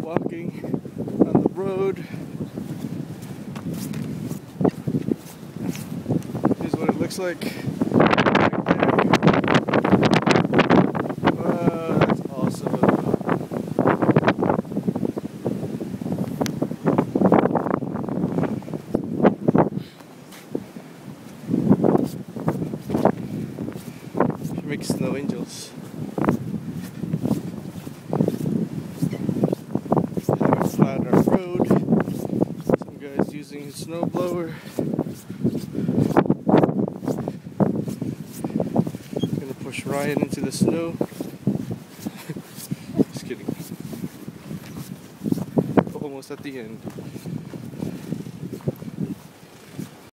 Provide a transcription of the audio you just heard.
walking on the road. Here's what it looks like right there. Wow, that's awesome. Should make snow angels. Flat our road. Some guys using a snow blower. Gonna push Ryan into the snow. Just kidding. Almost at the end.